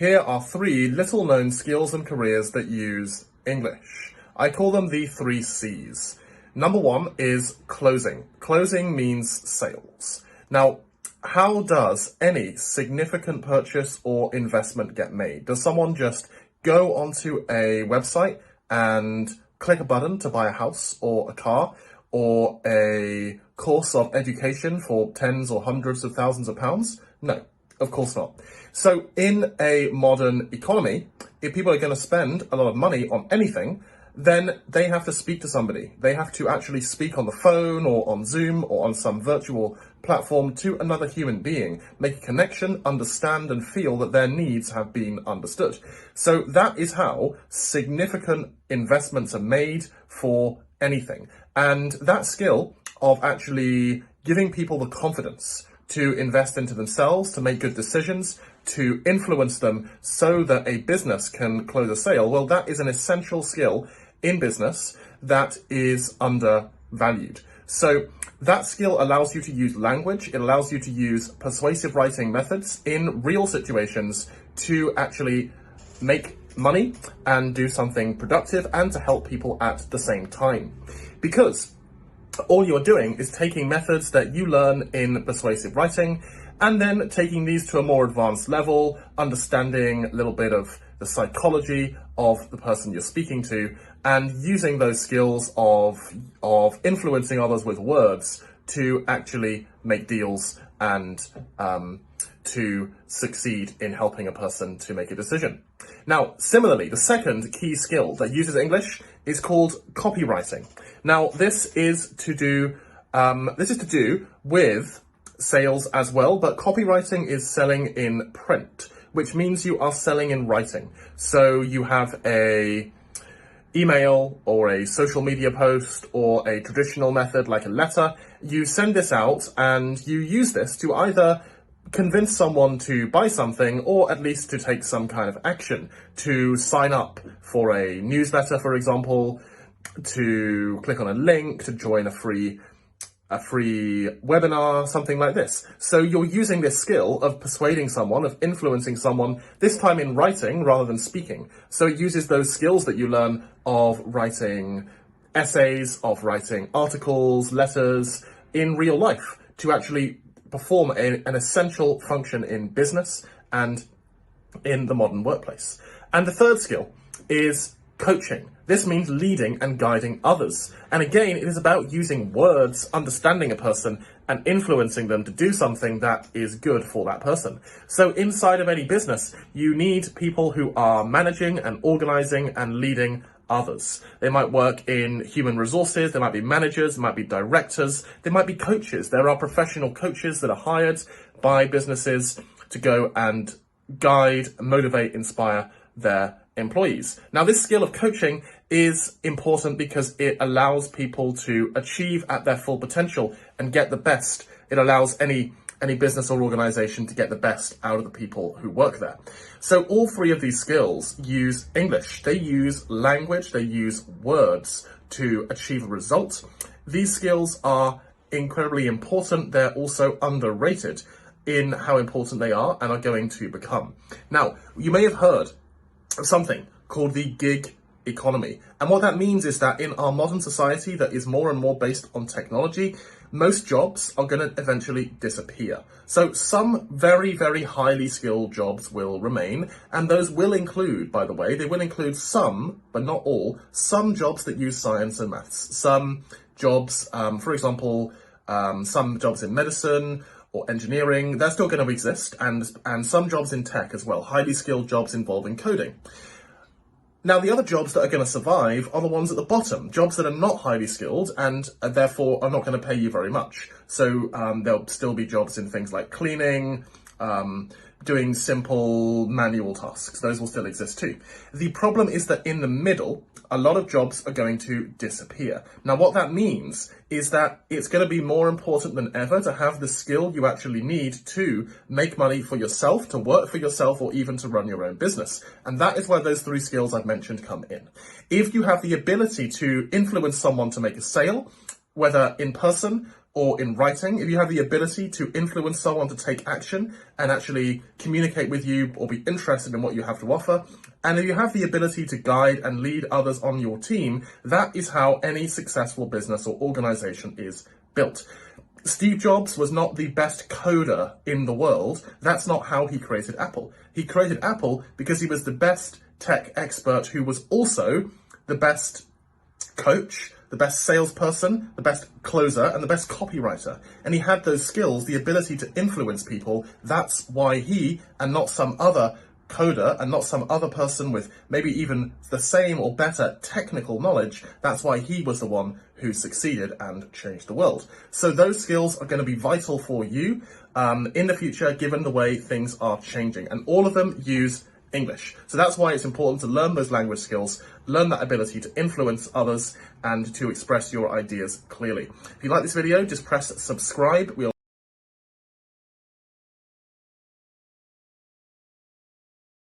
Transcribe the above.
Here are 3 little-known skills and careers that use English. I call them the 3 C's. Number 1 is closing. Closing means sales. Now, how does any significant purchase or investment get made? Does someone just go onto a website and click a button to buy a house or a car or a course of education for tens or hundreds of thousands of pounds? No, of course not. So in a modern economy, if people are going to spend a lot of money on anything, then they have to speak to somebody. They have to actually speak on the phone or on Zoom or on some virtual platform to another human being, make a connection, understand and feel that their needs have been understood. So that is how significant investments are made for anything. And that skill of actually giving people the confidence to invest into themselves, to make good decisions, to influence them so that a business can close a sale, well, that is an essential skill in business that is undervalued. So that skill allows you to use language, it allows you to use persuasive writing methods in real situations to actually make money and do something productive and to help people at the same time. Because all you're doing is taking methods that you learn in persuasive writing and then taking these to a more advanced level, understanding a little bit of the psychology of the person you're speaking to, and using those skills of influencing others with words to actually make deals and to succeed in helping a person to make a decision. Now, similarly, the second key skill that uses English is called copywriting. Now, this is to do with sales as well, but copywriting is selling in print, which means you are selling in writing. So you have a email or a social media post or a traditional method like a letter. You send this out and you use this to either convince someone to buy something or at least to take some kind of action, to sign up for a newsletter, for example, to click on a link, to join a free webinar, something like this. So you're using this skill of persuading someone, of influencing someone, this time in writing rather than speaking. So it uses those skills that you learn of writing essays, of writing articles, letters in real life to actually perform an essential function in business and in the modern workplace. And the third skill is coaching. This means leading and guiding others. And again, it is about using words, understanding a person, and influencing them to do something that is good for that person. So inside of any business, you need people who are managing and organizing and leading others. They might work in human resources, they might be managers, they might be directors, they might be coaches. There are professional coaches that are hired by businesses to go and guide, motivate, inspire their employees. Now, this skill of coaching is important because it allows people to achieve at their full potential and get the best. It allows any business or organization to get the best out of the people who work there. So all 3 of these skills use English. They use language, they use words to achieve a result. These skills are incredibly important. They're also underrated in how important they are and are going to become. Now, you may have heard of something called the gig economy. And what that means is that in our modern society that is more and more based on technology, most jobs are going to eventually disappear. So some very, very highly skilled jobs will remain, and those will include, by the way, they will include some, but not all, some jobs that use science and maths. Some jobs, for example, some jobs in medicine or engineering, they're still going to exist, and some jobs in tech as well, highly skilled jobs involving coding. Now, the other jobs that are going to survive are the ones at the bottom, jobs that are not highly skilled and therefore are not going to pay you very much. So there'll still be jobs in things like cleaning, doing simple manual tasks. Those will still exist too. The problem is that in the middle, a lot of jobs are going to disappear. Now, what that means is that it's going to be more important than ever to have the skill you actually need to make money for yourself, to work for yourself, or even to run your own business. And that is where those 3 skills I've mentioned come in. If you have the ability to influence someone to make a sale, whether in person or in writing, if you have the ability to influence someone to take action and actually communicate with you or be interested in what you have to offer, and if you have the ability to guide and lead others on your team, that is how any successful business or organization is built. Steve Jobs was not the best coder in the world. That's not how he created Apple. He created Apple because he was the best tech expert who was also the best coach, the best salesperson, the best closer, and the best copywriter. And he had those skills, the ability to influence people. That's why he, and not some other coder, and not some other person with maybe even the same or better technical knowledge, that's why he was the one who succeeded and changed the world. So those skills are going to be vital for you in the future, given the way things are changing. And all of them use English. So that's why it's important to learn those language skills, learn that ability to influence others and to express your ideas clearly. If you like this video, just press subscribe.